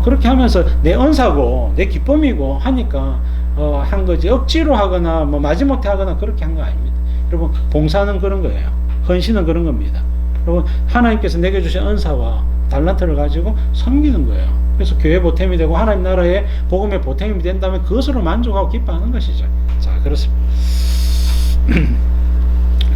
그렇게 하면서 내 은사고 내 기쁨이고 하니까 한 거지, 억지로 하거나 뭐 마지못해 하거나 그렇게 한 거 아닙니다. 여러분, 봉사는 그런 거예요. 헌신은 그런 겁니다. 여러분, 하나님께서 내게 주신 은사와 달란트를 가지고 섬기는 거예요. 그래서 교회 보탬이 되고 하나님 나라의 복음의 보탬이 된다면 그것으로 만족하고 기뻐하는 것이죠. 자, 그렇습니다.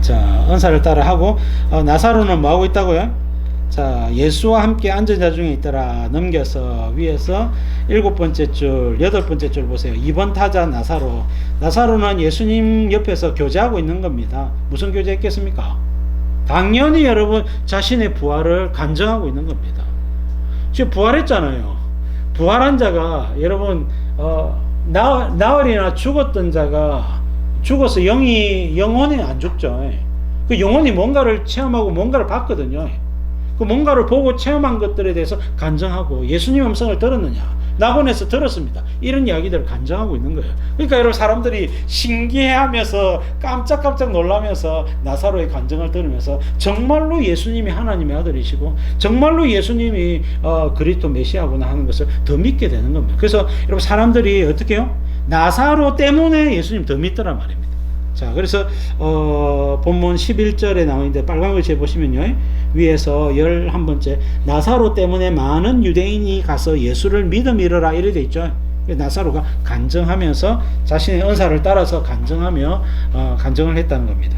자, 은사를 따라 하고, 나사로는 뭐 하고 있다고요? 자, 예수와 함께 앉은 자 중에 있더라. 넘겨서 위에서 7번째 줄, 8번째 줄 보세요. 2번 타자 나사로. 나사로는 예수님 옆에서 교제하고 있는 겁니다. 무슨 교제했겠습니까? 당연히 여러분, 자신의 부활을 간증하고 있는 겁니다. 지금 부활했잖아요. 부활한 자가 여러분, 나흘이나 죽었던 자가 죽어서 영혼이 안 죽죠. 그 영혼이 뭔가를 체험하고 뭔가를 봤거든요. 그 뭔가를 보고 체험한 것들에 대해서 간증하고, 예수님 음성을 들었느냐? 낙원에서 들었습니다. 이런 이야기들을 간증하고 있는 거예요. 그러니까 여러분, 사람들이 신기해하면서 깜짝깜짝 놀라면서 나사로의 간증을 들으면서 정말로 예수님이 하나님의 아들이시고 정말로 예수님이 그리스도 메시아구나 하는 것을 더 믿게 되는 겁니다. 그래서 여러분, 사람들이 어떻게 해요? 나사로 때문에 예수님 더 믿더란 말입니다. 자, 그래서 본문 11절에 나오는데 빨간 글씨에 보시면요, 위에서 11번째 나사로 때문에 많은 유대인이 가서 예수를 믿음이러라 이래 돼 있죠. 나사로가 간증하면서 자신의 은사를 따라서 간증하며 간증을 했다는 겁니다.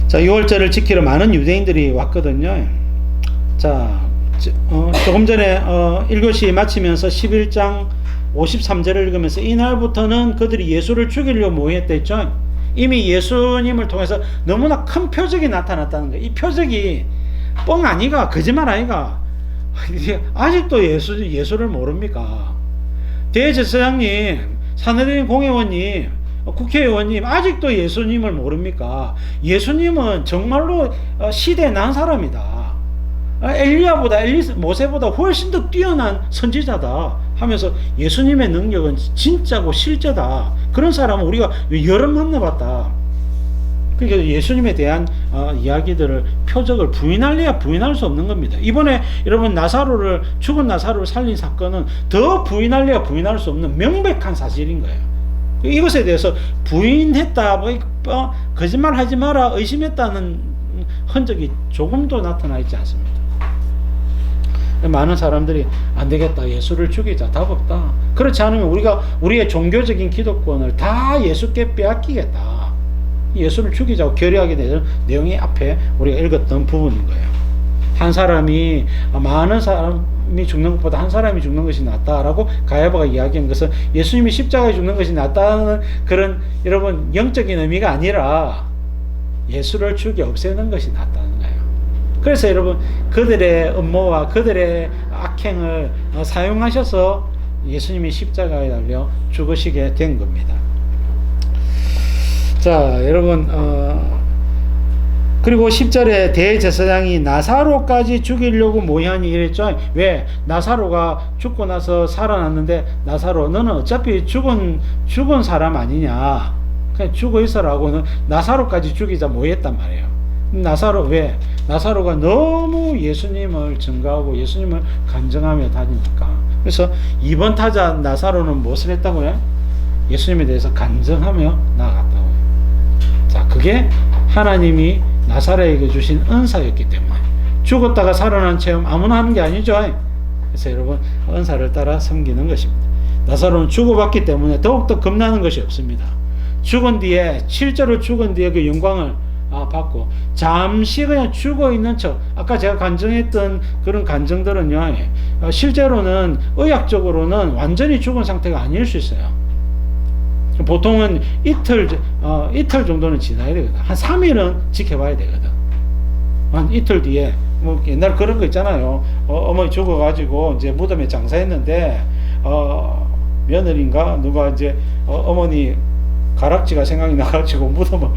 자, 6월절을 지키러 많은 유대인들이 왔거든요. 자, 조금 전에 1교시 마치면서 11장 53절을 읽으면서 이날부터는 그들이 예수를 죽이려고 모였다 했죠. 이미 예수님을 통해서 너무나 큰 표적이 나타났다는 거예요. 이 표적이 뻥 아니가, 거짓말 아니가. 아직도 예수를 모릅니까? 대제사장님, 산헤드린 공회원님, 국회의원님, 아직도 예수님을 모릅니까? 예수님은 정말로 시대에 난 사람이다. 엘리야보다 모세보다 훨씬 더 뛰어난 선지자다 하면서 예수님의 능력은 진짜고 실제다. 그런 사람은 우리가 여러 만나봤다. 그러니까 예수님에 대한 이야기들을, 표적을 부인할래야 부인할 수 없는 겁니다. 이번에 여러분, 죽은 나사로를 살린 사건은 더 부인할래야 부인할 수 없는 명백한 사실인 거예요. 이것에 대해서 부인했다, 거짓말 하지 마라, 의심했다는 흔적이 조금도 나타나 있지 않습니다. 많은 사람들이 안 되겠다, 예수를 죽이자, 답 없다. 그렇지 않으면 우리의 종교적인 기독권을 다 예수께 빼앗기겠다, 예수를 죽이자고 결의하게 되는 내용이 앞에 우리가 읽었던 부분인 거예요. 한 사람이, 많은 사람이 죽는 것보다 한 사람이 죽는 것이 낫다라고 가야바가 이야기한 것은 예수님이 십자가에 죽는 것이 낫다는 그런 여러분 영적인 의미가 아니라 예수를 죽여 없애는 것이 낫다는 거예요. 그래서 여러분, 그들의 음모와 그들의 악행을 사용하셔서 예수님이 십자가에 달려 죽으시게 된 겁니다. 자, 여러분, 그리고 10절에 대제사장이 나사로까지 죽이려고 모이하니 이랬죠. 왜? 나사로가 죽고 나서 살아났는데, 나사로 너는 어차피 죽은 사람 아니냐, 그냥 죽어 있어라고는 나사로까지 죽이자 모였단 말이에요. 나사로, 왜? 나사로가 너무 예수님을 증거하고 예수님을 간증하며 다니니까. 그래서 2번 타자 나사로는 무엇을 했다고요? 예수님에 대해서 간증하며 나아갔다고요. 자, 그게 하나님이 나사로에게 주신 은사였기 때문에, 죽었다가 살아난 체험 아무나 하는 게 아니죠. 그래서 여러분, 은사를 따라 섬기는 것입니다. 나사로는 죽어봤기 때문에 더욱더 겁나는 것이 없습니다. 실제로 죽은 뒤에 그 영광을 받고 잠시 그냥 죽어 있는 척, 아까 제가 간증했던 그런 간증들은요, 실제로는 의학적으로는 완전히 죽은 상태가 아닐 수 있어요. 보통은 이틀 정도는 지나야 되거든. 한 3일은 지켜봐야 되거든. 한 이틀 뒤에, 뭐 옛날 그런 거 있잖아요. 어머니 죽어가지고 이제 무덤에 장사했는데 며느리인가 누가 이제 어머니 가락지가 생각이 나가지고 무덤을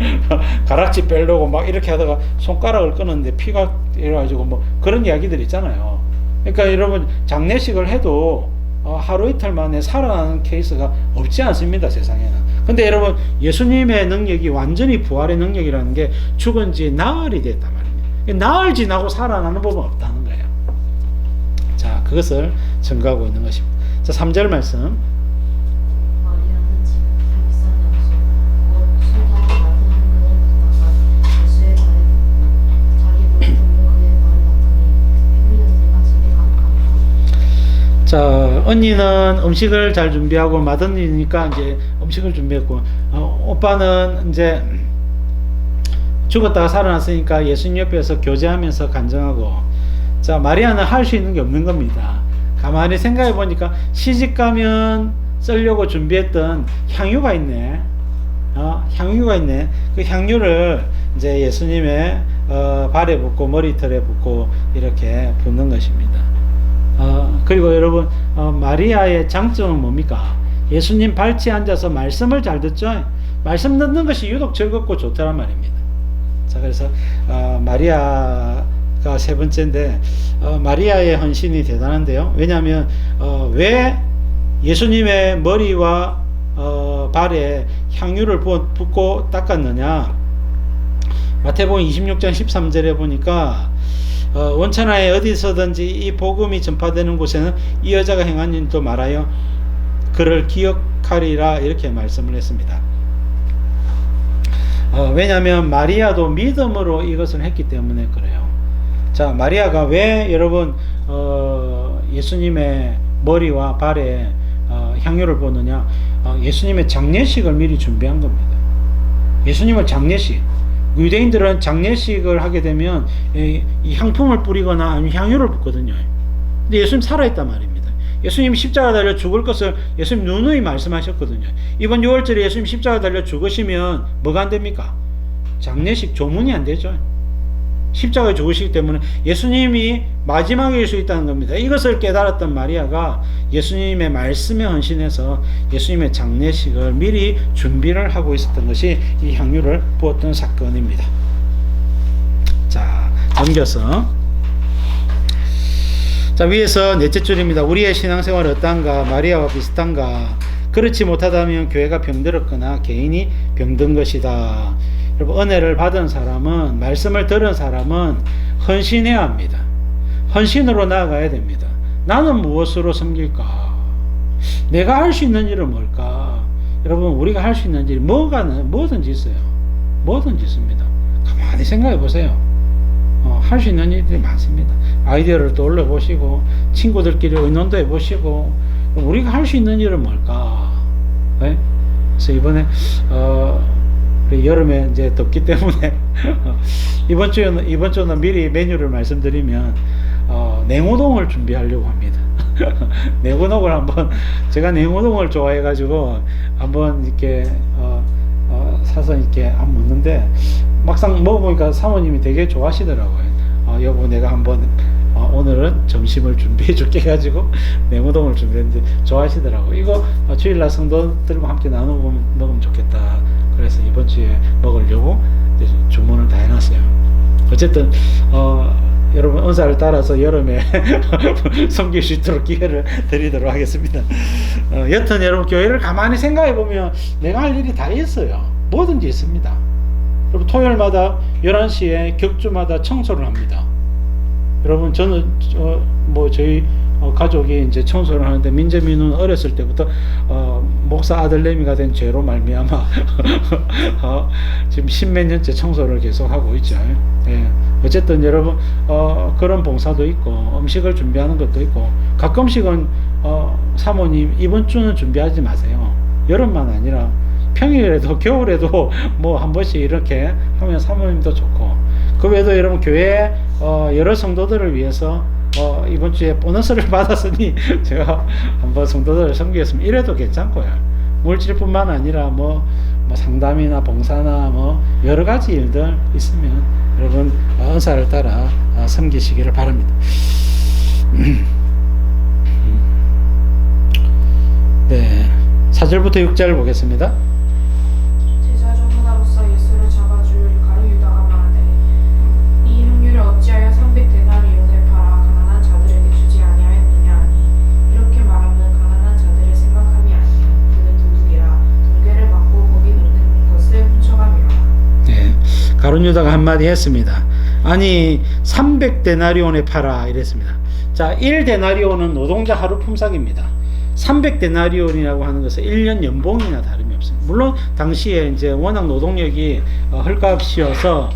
가락지 빼려고 막 이렇게 하다가 손가락을 끊었는데 피가 이래가지고 뭐 그런 이야기들 있잖아요. 그러니까 여러분, 장례식을 해도 하루 이틀 만에 살아나는 케이스가 없지 않습니다, 세상에는. 근데 여러분, 예수님의 능력이 완전히 부활의 능력이라는 게 죽은 지 나흘이 됐단 말입니다. 나흘 지나고 살아나는 법은 없다는 거예요. 그것을 증거하고 있는 것입니다. 자, 3절 말씀. 마리아는 지금 비싼 장소 곧 술타고 낮은 그를 붙다가 예수의 발에 붓고 자기 볼을 돌려 그의 발을 닦으니 피 냄새가 집에 가득하더라. 자, 언니는 음식을 잘 준비하고 맏언니니까 이제 음식을 준비했고, 오빠는 이제 죽었다가 살아났으니까 예수님 옆에서 교제하면서 간증하고, 자, 마리아는 할 수 있는 게 없는 겁니다. 가만히 생각해 보니까 시집 가면 쓰려고 준비했던 향유가 있네. 향유가 있네. 그 향유를 이제 예수님의 발에 붓고 머리털에 붓고 이렇게 붓는 것입니다. 그리고 여러분, 마리아의 장점은 뭡니까? 예수님 발치에 앉아서 말씀을 잘 듣죠? 말씀 듣는 것이 유독 즐겁고 좋다란 말입니다. 자, 그래서 마리아가 세 번째인데, 마리아의 헌신이 대단한데요. 왜냐하면 왜 예수님의 머리와 발에 향유를 붓고 닦았느냐? 마태복음 26장 13절에 보니까 원천하에 어디서든지 이 복음이 전파되는 곳에는 이 여자가 행한 일도 말하여 그를 기억하리라, 이렇게 말씀을 했습니다. 왜냐하면 마리아도 믿음으로 이것을 했기 때문에 그래요. 자, 마리아가 왜 여러분 예수님의 머리와 발에 향유를 붓느냐? 예수님의 장례식을 미리 준비한 겁니다. 예수님을 장례식, 유대인들은 장례식을 하게 되면 이 향품을 뿌리거나 아니면 향유를 붓거든요. 근데 예수님 살아있단 말입니다. 예수님이 십자가 달려 죽을 것을 예수님 누누이 말씀하셨거든요. 이번 6월절에 예수님 십자가 달려 죽으시면 뭐가 안 됩니까? 장례식 조문이 안 되죠. 십자가에 죽으시기 때문에 예수님이 마지막일 수 있다는 겁니다. 이것을 깨달았던 마리아가 예수님의 말씀에 헌신해서 예수님의 장례식을 미리 준비를 하고 있었던 것이 이 향유를 부었던 사건입니다. 자, 넘겨서, 자, 위에서 넷째 줄입니다. 우리의 신앙생활은 어떤가? 마리아와 비슷한가? 그렇지 못하다면 교회가 병들었거나 개인이 병든 것이다. 여러분, 은혜를 받은 사람은, 말씀을 들은 사람은 헌신해야 합니다. 헌신으로 나아가야 됩니다. 나는 무엇으로 섬길까? 내가 할 수 있는 일은 뭘까? 여러분, 우리가 할 수 있는 일 뭐든지 있어요. 뭐든지 있습니다. 가만히 생각해 보세요. 할 수 있는 일들이 많습니다. 아이디어를 떠올려 보시고, 친구들끼리 의논도 해 보시고, 우리가 할 수 있는 일은 뭘까? 네? 그래서 이번에 여름에 이제 덥기 때문에 이번 주는 미리 메뉴를 말씀드리면 냉우동을 준비하려고 합니다. 냉우동을 제가 냉우동을 좋아해 가지고 한번 이렇게 사서 이렇게 안 먹는데, 막상 먹어보니까 사모님이 되게 좋아하시더라고요. 여보, 내가 한번 오늘은 점심을 준비해 줄게 해가지고 냉우동을 준비했는데 좋아하시더라고요. 이거 주일날 성도들과 함께 나눠 먹으면 좋겠다. 그래서 이번 주에 먹으려고 이제 주문을 다 해놨어요. 어쨌든 여러분 은사를 따라서 여름에 섬길 수 있도록 기회를 드리도록 하겠습니다. 여튼 여러분, 교회를 가만히 생각해 보면 내가 할 일이 다 있어요. 뭐든지 있습니다. 여러분, 토요일마다 11시에 격주마다 청소를 합니다. 여러분, 저는 저희 가족이 이제 청소를 하는데, 민재민은 어렸을 때부터 목사 아들내미가 된 죄로 말미암아 지금 10몇 년째 청소를 계속 하고 있죠. 예. 어쨌든 여러분, 그런 봉사도 있고 음식을 준비하는 것도 있고, 가끔씩은 사모님 이번 주는 준비하지 마세요. 여름만 아니라 평일에도 겨울에도 뭐 한 번씩 이렇게 하면 사모님도 좋고, 그 외에도 여러분, 교회 여러 성도들을 위해서 이번 주에 보너스를 받았으니 제가 한번 성도들을 섬기겠습니다. 이래도 괜찮고요. 물질뿐만 아니라 뭐 상담이나 봉사나 뭐 여러 가지 일들 있으면 여러분 은사를 따라 섬기시기를 바랍니다. 네, 4절부터 6절 보겠습니다. 제자 중 하나로서 예수를 잡아줄 가룟 유다가 말하되, 이 향유를 어찌하여 300데나리온에 팔아 가난한 자들에게 주지 아니하였느냐 하니, 이렇게 말하면 가난한 자들의 생각함이 아니요 그는 도둑이라 돈괴를 받고 거기 놓는 것을 훔쳐감이라. 네, 가룟 유다가 한마디 했습니다. 아니 300데나리온에 팔아 이랬습니다. 자, 1데나리온은 노동자 하루 품삯입니다. 300데나리온이라고 하는 것은 1년 연봉이나 다름이 없습니다. 물론 당시에 이제 워낙 노동력이 헐값이어서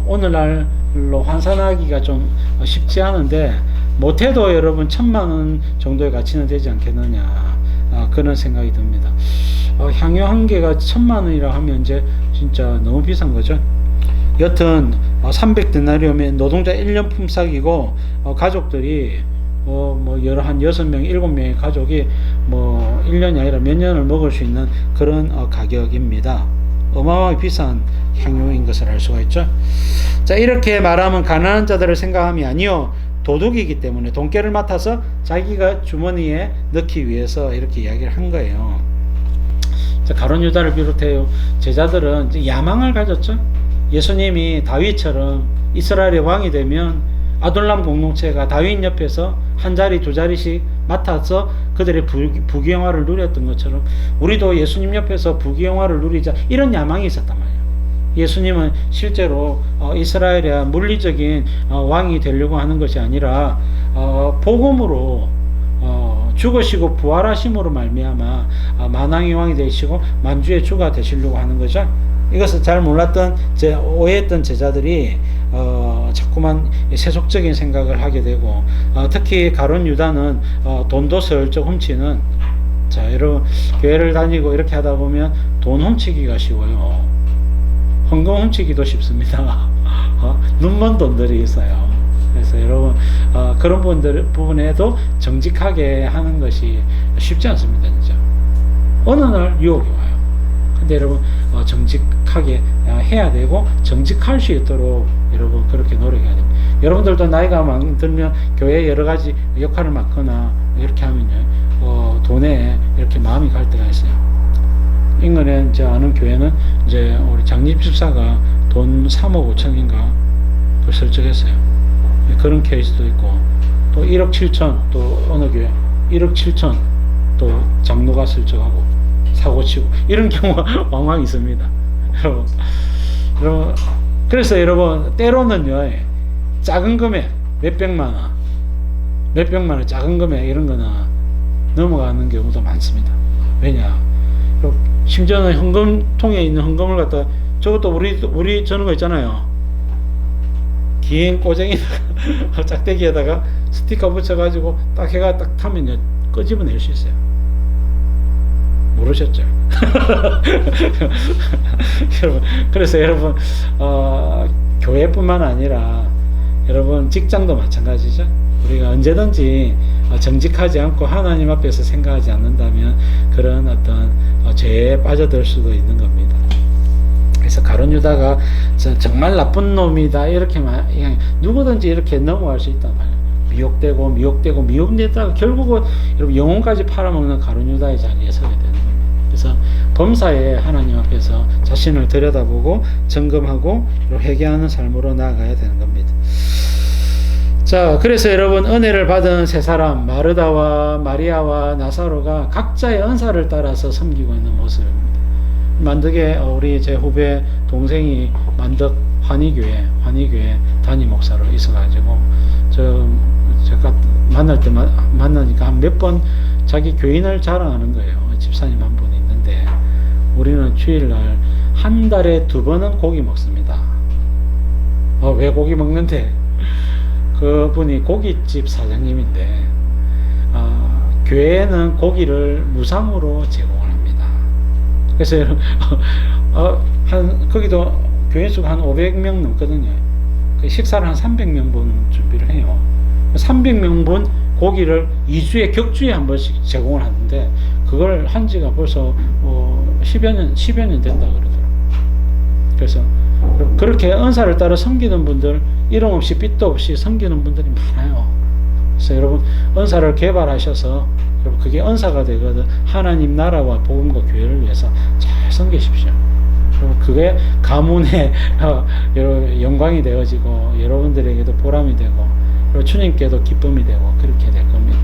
오늘날로 환산하기가 좀 쉽지 않은데 못해도 여러분 1000만원 정도의 가치는 되지 않겠느냐, 그런 생각이 듭니다. 향유 한 개가 1000만원이라 하면 이제 진짜 너무 비싼 거죠. 여튼 300데나리온이면 노동자 1년 품삯이고, 가족들이 여러 한 6명, 7명의 가족이 1년이 아니라 몇 년을 먹을 수 있는 그런 가격입니다. 어마어마하게 비싼 향유인 것을 알 수가 있죠. 자, 이렇게 말하면 가난한 자들을 생각함이 아니요 도둑이기 때문에 돈깨를 맡아서 자기가 주머니에 넣기 위해서 이렇게 이야기를 한 거예요. 자, 가룟 유다를 비롯해요 제자들은 이제 야망을 가졌죠. 예수님이 다윗처럼 이스라엘의 왕이 되면 아둘람 공동체가 다윗 옆에서 한 자리 두 자리씩 맡아서 그들의 부귀영화를 누렸던 것처럼 우리도 예수님 옆에서 부귀영화를 누리자, 이런 야망이 있었단 말이에요. 예수님은 실제로 이스라엘의 물리적인 왕이 되려고 하는 것이 아니라 복음으로 죽으시고 부활하심으로 말미암아 만왕의 왕이 되시고 만주의 주가 되시려고 하는 거죠. 이것을 잘 몰랐던 오해했던 제자들이 자꾸만 세속적인 생각을 하게 되고, 특히 가룟 유다는 돈도 슬쩍 훔치는, 자, 여러분 교회를 다니고 이렇게 하다 보면 돈 훔치기가 쉬워요. 헌금 훔치기도 쉽습니다. 눈먼 돈들이 있어요. 그래서 여러분 그런 부분에도 정직하게 하는 것이 쉽지 않습니다. 진짜 어느 날 유혹이 와요. 근데 여러분 정직하게 해야 되고 정직할 수 있도록 여러분 그렇게 노력해야 됩니다. 여러분들도 나이가 들면 교회에 여러 가지 역할을 맡거나 이렇게 하면요 돈에 이렇게 마음이 갈 때가 있어요. 인근에 이제 아는 교회는 이제 우리 장립 집사가 돈 3억 5천인가 그걸 설정했어요. 그런 케이스도 있고, 또 1억 7천, 또 어느 교회 1억 7천 또 장로가 설정하고 사고치고, 이런 경우가 왕왕 있습니다. 여러분 그래서 여러분 때로는요 작은 금액 몇백만원 작은 금액 이런 거나 넘어가는 경우도 많습니다. 왜냐, 심지어는 현금통에 있는 헌금을 갖다, 저것도 우리 저런 거 있잖아요. 긴 꼬쟁이다가 짝대기에다가 스티커 붙여가지고 딱 해가 딱 타면요 끄집어낼 수 있어요. 모르셨죠? 여러분, 그래서 여러분 교회뿐만 아니라 여러분 직장도 마찬가지죠. 우리가 언제든지 정직하지 않고 하나님 앞에서 생각하지 않는다면 그런 어떤 죄에 빠져들 수도 있는 겁니다. 그래서 가룟 유다가 정말 나쁜 놈이다 이렇게 누구든지 이렇게 넘어갈 수 있단 말이에요. 미혹되다가 결국은 여러분 영혼까지 팔아먹는 가룟 유다의 자리에 서게 되는 겁니다. 그래서 범사에 하나님 앞에서 자신을 들여다보고 점검하고 회개하는 삶으로 나아가야 되는 겁니다. 자, 그래서 여러분 은혜를 받은 세 사람 마르다와 마리아와 나사로가 각자의 은사를 따라서 섬기고 있는 모습입니다. 만덕에 우리 제 후배 동생이 만덕 환희교회 담임 목사로 있어가지고 제가 만날 때 만나니까 한 몇 번 자기 교인을 자랑하는 거예요. 집사님 한 분이 있는데 우리는 주일날 한 달에 2번은 고기 먹습니다. 왜 고기 먹는데? 그분이 고깃집 사장님인데 교회에는 고기를 무상으로 제공을 합니다. 그래서 거기도 교회 수가 한 500명 넘거든요. 식사를 한 300명분 준비를 해요. 300명분 고기를 2주에 격주에 한 번씩 제공을 하는데 그걸 한 지가 벌써 10여 년 된다 그러더라고요. 그래서 그렇게 은사를 따라 섬기는 분들, 이름 없이 빚도 없이 섬기는 분들이 많아요. 그래서 여러분 은사를 개발하셔서 여러분 그게 은사가 되거든 하나님 나라와 복음과 교회를 위해서 잘 섬기십시오. 여러분 그게 가문의 영광이 되어지고 여러분들에게도 보람이 되고 그리고 주님께도 기쁨이 되고 그렇게 될 겁니다.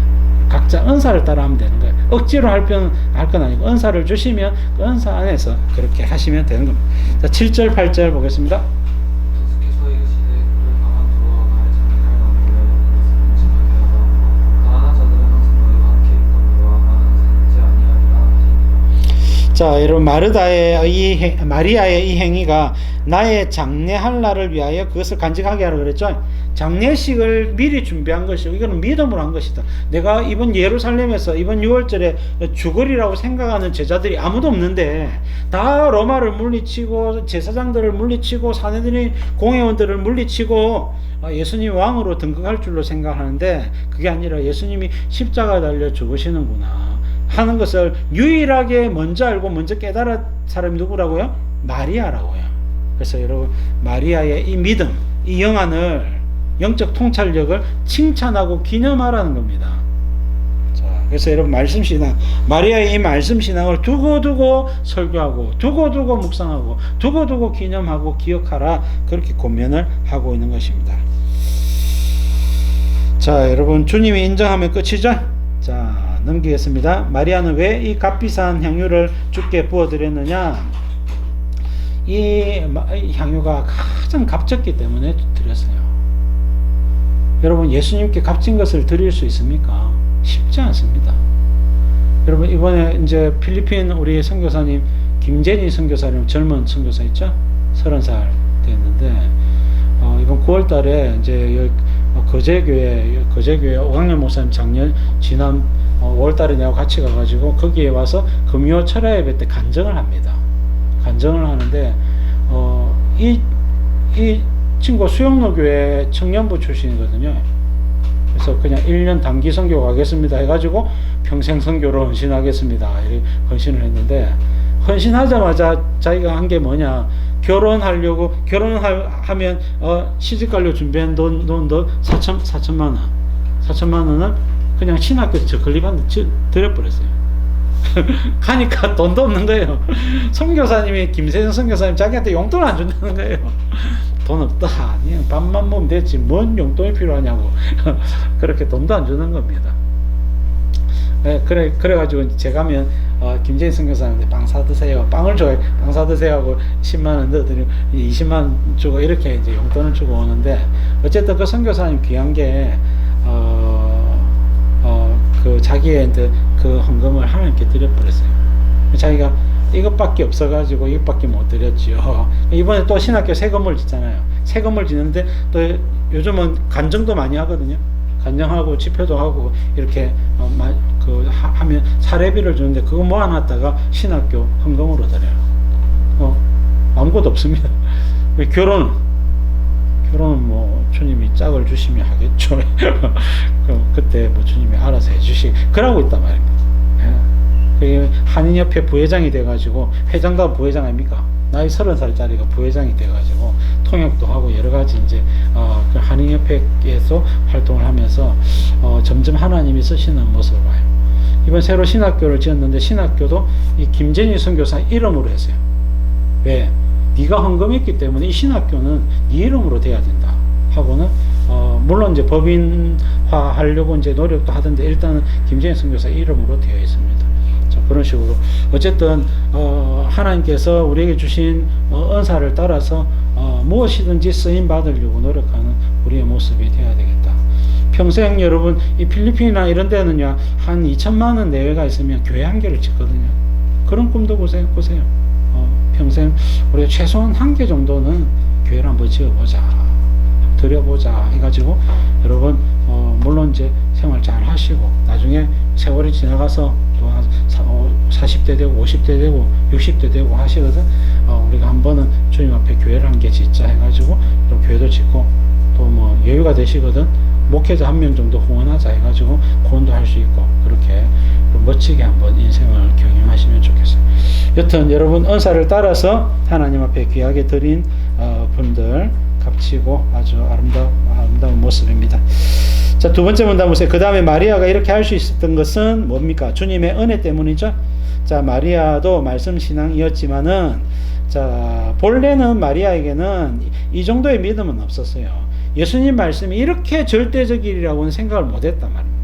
각자 은사를 따라 하면 되는 거예요. 억지로 할 건 아니고 은사를 주시면 그 은사 안에서 그렇게 하시면 되는 겁니다. 자, 7절 8절 보겠습니다. 계속해서 이르시되 그를 가만두어 나의 자녀를 나누려 자, 여러분 마리아의 이 행위가 나의 장례할 날을 위하여 그것을 간직하게 하라 그랬죠. 장례식을 미리 준비한 것이고 이거는 믿음으로 한 것이다. 내가 이번 예루살렘에서 이번 6월절에 죽으리라고 생각하는 제자들이 아무도 없는데 다 로마를 물리치고 제사장들을 물리치고 사내들이 공회원들을 물리치고 예수님이 왕으로 등극할 줄로 생각하는데 그게 아니라 예수님이 십자가에 달려 죽으시는구나 하는 것을 유일하게 먼저 알고 먼저 깨달은 사람이 누구라고요? 마리아라고요. 그래서 여러분 마리아의 이 믿음, 이 영안을 영적 통찰력을 칭찬하고 기념하라는 겁니다. 자, 그래서 여러분 말씀신앙, 마리아의 이 말씀신앙을 두고두고 설교하고 두고두고 묵상하고 두고두고 기념하고 기억하라 그렇게 권면을 하고 있는 것입니다. 자, 여러분 주님이 인정하면 끝이죠. 자, 넘기겠습니다. 마리아는 왜 이 값비싼 향유를 주께 부어드렸느냐? 이 향유가 가장 값졌기 때문에 드렸어요. 여러분 예수님께 값진 것을 드릴 수 있습니까? 쉽지 않습니다. 여러분 이번에 이제 필리핀 우리 선교사님 김재니 선교사님 젊은 선교사 있죠? 30살 됐는데 이번 9월달에 이제 거제교회 오강렬 목사님 지난 5월달에 내가 같이 가가지고 거기에 와서 금요 철야 예배 때 간증을 합니다. 간증을 하는데 이 친구 수영로교회 청년부 출신이거든요. 그래서 그냥 1년 단기 선교 가겠습니다 해가지고 평생 선교로 헌신하겠습니다 이렇게 헌신을 했는데 헌신하자마자 자기가 한 게 뭐냐, 결혼하려고 결혼하면 시집가려고 준비한 돈 4천만 원 4천만 원을 그냥 신학교에서 저클립한테 드려버렸어요. 가니까 돈도 없는 거예요. 선교사님이 김세정 선교사님 자기한테 용돈을 안 준다는 거예요. 돈 없다. 그냥 밥만 먹으면 됐지 뭔 용돈이 필요하냐고. 그렇게 돈도 안 주는 겁니다. 그래가지고 제가 가면 김재인 선교사님한테 빵 사드세요. 빵을 줘요. 빵 사드세요 하고 10만원 넣어드리고 20만원 주고 이렇게 이제 용돈을 주고 오는데 어쨌든 그 선교사님 귀한 게 그 자기의 그 헌금을 하나님께 드려버렸어요. 자기가 이것밖에 없어가지고 이것밖에 못 드렸지요. 이번에 또 신학교 새 건물 짓잖아요. 새 건물 짓는데 또 요즘은 간증도 많이 하거든요. 간증하고 집회도 하고 이렇게 하면 사례비를 주는데 그거 모아놨다가 신학교 헌금으로 드려요. 아무것도 없습니다. 결혼은 뭐 주님이 짝을 주시면 하겠죠. 그럼 그때 뭐 주님이 알아서 해주시 그러고 있단 말입니다. 예. 한인협회 부회장이 돼가지고 회장도 부회장 아닙니까? 나이 30살짜리가 부회장이 돼가지고 통역도 하고 여러 가지 이제 그 한인협회에서 활동을 하면서 점점 하나님이 쓰시는 모습을 봐요. 이번 새로 신학교를 지었는데 신학교도 이 김재니 선교사 이름으로 했어요. 왜? 네가 헌금했기 때문에 이 신학교는 네 이름으로 돼야 된다 하고는 물론 이제 법인화 하려고 이제 노력도 하던데 일단은 김재인 선교사 이름으로 되어 있습니다. 자, 그런 식으로 어쨌든 하나님께서 우리에게 주신 은사를 따라서 무엇이든지 쓰임 받으려고 노력하는 우리의 모습이 되어야 되겠다. 평생 여러분 이 필리핀이나 이런 데는요 한 2천만 원 내외가 있으면 교회 한 개를 짓거든요. 그런 꿈도 보세요. 평생 우리가 최소한 한 개 정도는 교회를 한번 지어보자, 드려보자 해가지고 여러분 물론 이제 생활 잘 하시고 나중에 세월이 지나가서 또 40대 되고 50대 되고 60대 되고 하시거든. 우리가 한 번은 주님 앞에 교회를 한 개 짓자 해가지고 이런 교회도 짓고 또 뭐 여유가 되시거든. 목회자 한 명 정도 후원하자 해가지고 후원도 할 수 있고 그렇게 멋지게 한번 인생을 경영하시면 좋겠어요. 여튼 여러분 은사를 따라서 하나님 앞에 귀하게 드린 분들 값지고 아주 아름다운 모습입니다. 자, 두 번째 문단 보세요. 그 다음에 마리아가 이렇게 할 수 있었던 것은 뭡니까? 주님의 은혜 때문이죠. 자, 마리아도 말씀 신앙이었지만은 자, 본래는 마리아에게는 이 정도의 믿음은 없었어요. 예수님 말씀이 이렇게 절대적이라고는 생각을 못했단 말입니다.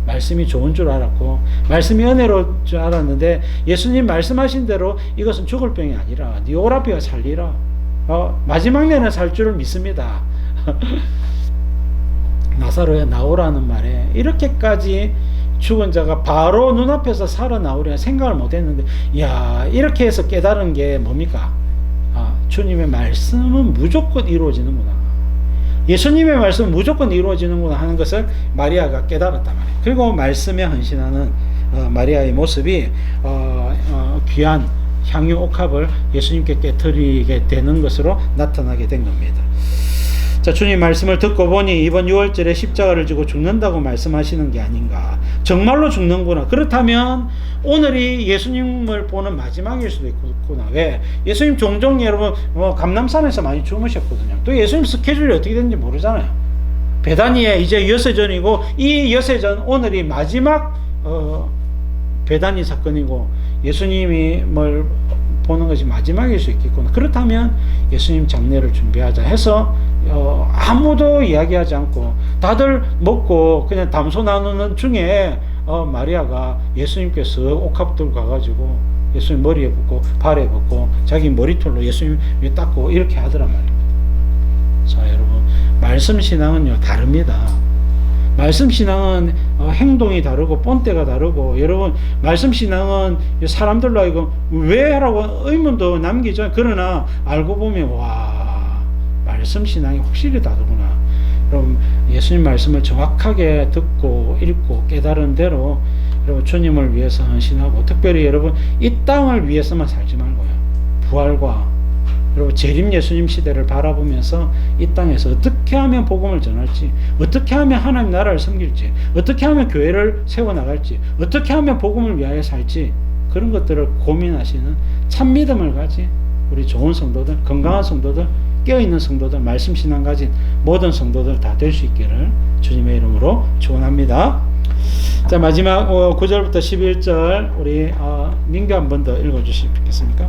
말씀이 좋은 줄 알았고 말씀이 은혜로울 줄 알았는데 예수님 말씀하신 대로 이것은 죽을 병이 아니라 네 오라비와 살리라. 마지막 내는 살 줄을 믿습니다. 나사로에 나오라는 말에 이렇게까지 죽은 자가 바로 눈앞에서 살아나오리라 생각을 못했는데, 야, 이렇게 해서 깨달은 게 뭡니까? 주님의 말씀은 무조건 이루어지는구나, 예수님의 말씀은 무조건 이루어지는구나 하는 것을 마리아가 깨달았단 말이에요. 그리고 말씀에 헌신하는 마리아의 모습이 귀한 향유 옥합을 예수님께 깨뜨리게 되는 것으로 나타나게 된 겁니다. 자, 주님 말씀을 듣고 보니 이번 6월절에 십자가를 지고 죽는다고 말씀하시는 게 아닌가. 정말로 죽는구나. 그렇다면 오늘이 예수님을 보는 마지막일 수도 있구나. 왜? 예수님 종종 여러분 감람산에서 많이 주무셨거든요. 또 예수님 스케줄이 어떻게 되는지 모르잖아요. 베다니에 이제 여세전이고, 이 여세전 오늘이 마지막 베다니 사건이고, 예수님이 뭘 보는 것이 마지막일 수 있겠구나. 그렇다면 예수님 장례를 준비하자 해서 아무도 이야기하지 않고 다들 먹고 그냥 담소 나누는 중에 마리아가 예수님께서 옥합 들고 가가지고 예수님 머리에 붓고 발에 붓고 자기 머리털로 예수님 닦고 이렇게 하더란 말입니다. 자, 여러분, 말씀 신앙은요 다릅니다. 말씀 신앙은 행동이 다르고 본때가 다르고, 여러분 말씀 신앙은 사람들로 하여금 왜? 라고 의문도 남기죠. 그러나 알고 보면 와, 말씀 신앙이 확실히 다르구나. 여러분, 예수님 말씀을 정확하게 듣고 읽고 깨달은 대로 여러분 주님을 위해서 헌신하고, 특별히 여러분 이 땅을 위해서만 살지 말고요, 부활과 여러분 재림 예수님 시대를 바라보면서 이 땅에서 어떻게 하면 복음을 전할지, 어떻게 하면 하나님 나라를 섬길지, 어떻게 하면 교회를 세워나갈지, 어떻게 하면 복음을 위하여 살지, 그런 것들을 고민하시는 참 믿음을 가진 우리 좋은 성도들, 건강한 성도들, 깨어있는 성도들, 말씀 신앙 가진 모든 성도들 다 될 수 있기를 주님의 이름으로 축원합니다. 자, 마지막 9절부터 11절 우리 민규 한 번 더 읽어주시겠습니까?